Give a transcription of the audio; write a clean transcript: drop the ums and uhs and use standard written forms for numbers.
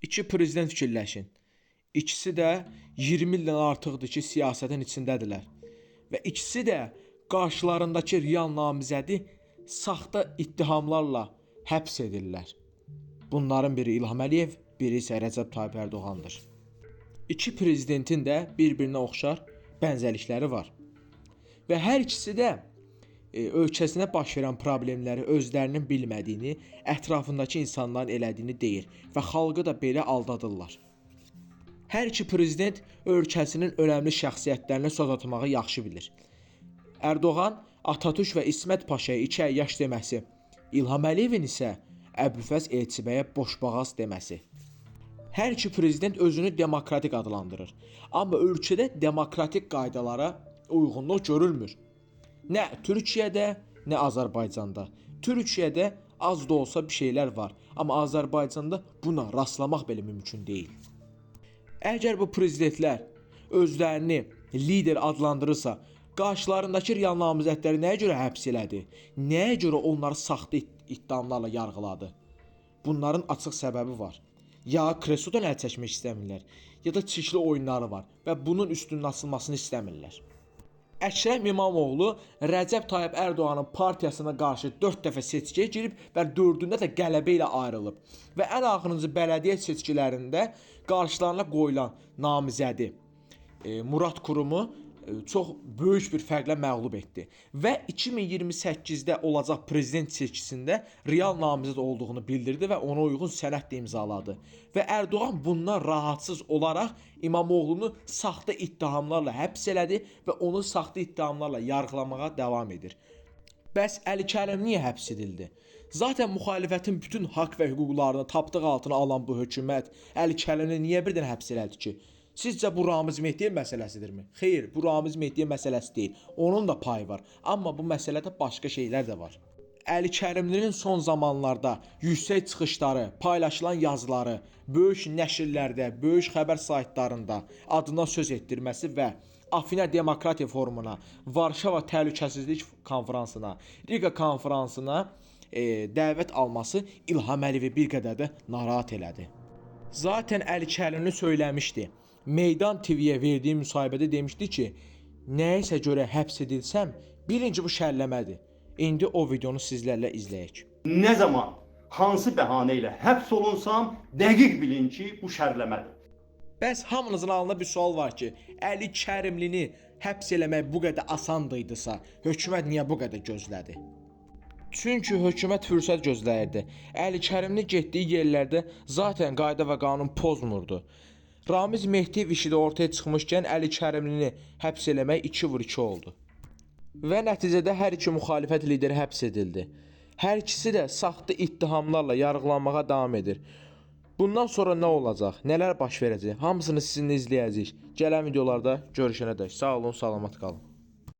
İki prezident fikirləşin. İkisi də 20 ildən artıqdır ki, siyasətin içindədirlər. Və ikisi də qarşılarındakı real namizədi saxta ittihamlarla həbs edirlər. Bunların biri İlham Əliyev, biri isə Rəcəb Tayyip Ərdoğandır. İki prezidentin də bir-birinə oxşar bənzərlikləri var. Və hər ikisi də ölkəsinə baş verən problemləri özlərinin bilmədiyini, ətrafındakı insanların elədiyini deyir və xalqı da belə aldadırlar. Hər iki prezident ölkəsinin önəmli şəxsiyyətlərinə söz atmağı yaxşı bilir. Ərdoğan Atatürk və İsmət Paşaya 2 əyyaş deməsi, İlham Əliyevin isə Əbülfəz Elçibəyə boşboğaz deməsi. Hər iki prezident özünü demokratik adlandırır. Amma ölkədə demokratik qaydalara uyğunluq görülmür. Nə Türkiyədə, nə Azərbaycanda. Türkiyədə az da olsa bir şeylər var, amma Azərbaycanda buna rastlamaq belə mümkün deyil. Əgər bu prezidentlər özlərini lider adlandırırsa, qarşılarındakı real namizədləri nəyə görə həbs elədi? Nəyə görə onları saxta ittihamlarla yargıladı? Bunların açıq səbəbi var. Ya kreslodan əl çəkmək istəmirlər, ya da çirkli oyunları var və bunun üstünün açılmasını istəmirlər. Əkrəm İmamoğlu Rəcəb Tayyip Ərdoğanın partiyasına qarşı 4 dəfə seçkiyə girib və 4-ündə də qələbə ilə ayrılıb. Və ən axırıncı bələdiyyə seçkilərində qarşılarına qoyulan namizədi Murad Kurumu çox böyük bir fərqlə məğlub etdi. Və 2028-də olacaq prezident seçkisində real namizəd olduğunu bildirdi və ona uyğun sənəd də imzaladı. Və Ərdoğan bundan rahatsız olaraq İmamoğlunu saxta ittihamlarla həbs elədi və onu saxta ittihamlarla yargılamağa davam edir. Bəs Əli Kərim niyə həbs edildi? Zaten müxalifətin bütün haqq və hüquqlarını tapdığı altına alan bu hökumət Əli Kərimi niyə birdən həbs elədi ki? Sizcə bu Ramiz Mehdiyev məsələsidirmi? Xeyr, bu Ramiz Mehdiyev məsələsi deyil. Onun da payı var. Amma bu məsələdə başqa şeylər də var. Əli Kərimlinin son zamanlarda yüksək çıxışları, paylaşılan yazıları, böyük nəşrlərdə, böyük xəbər saytlarında adına söz etdirməsi və Afina Demokratiya Forumuna, Varşava Təhlükəsizlik Konfransına, Riga Konfransına dəvət alması İlham Əliyevi bir qədər də narahat elədi. Zaten Əli Kərimli söyləmişdi. Meydan TV-yə verdiyi müsahibədə demişdi ki, nəyəsə görə həbs edilsəm, birinci bu şərləmədir. İndi o videonu sizlərlə izləyək. Nə zaman, hansı bəhanə ilə həbs olunsam, dəqiq bilin ki, bu şərləmədir. Bəs hamınızın ağlında bir sual var ki, Əli Kərimlini həbs eləmək bu qədər asandıydısa, hökumət niyə bu qədər gözlədi? Çünki hökumət fürsət gözləyirdi. Əli Kərimli getdiyi yerlərdə zaten qayda və qanun pozmurdu. Ramiz Mehdiyev işi də ortaya çıxmışkən Əli Kərimlini həbs eləmək 2-2 oldu. Və nəticədə hər iki müxalifət lideri həbs edildi. Hər ikisi də saxta ittihamlarla yargılanmağa davam edir. Bundan sonra nə olacaq, nələr baş verəcək, hamısını sizinlə izləyəcəyik. Gələn videolarda görüşənədək sağ olun, salamat qalın.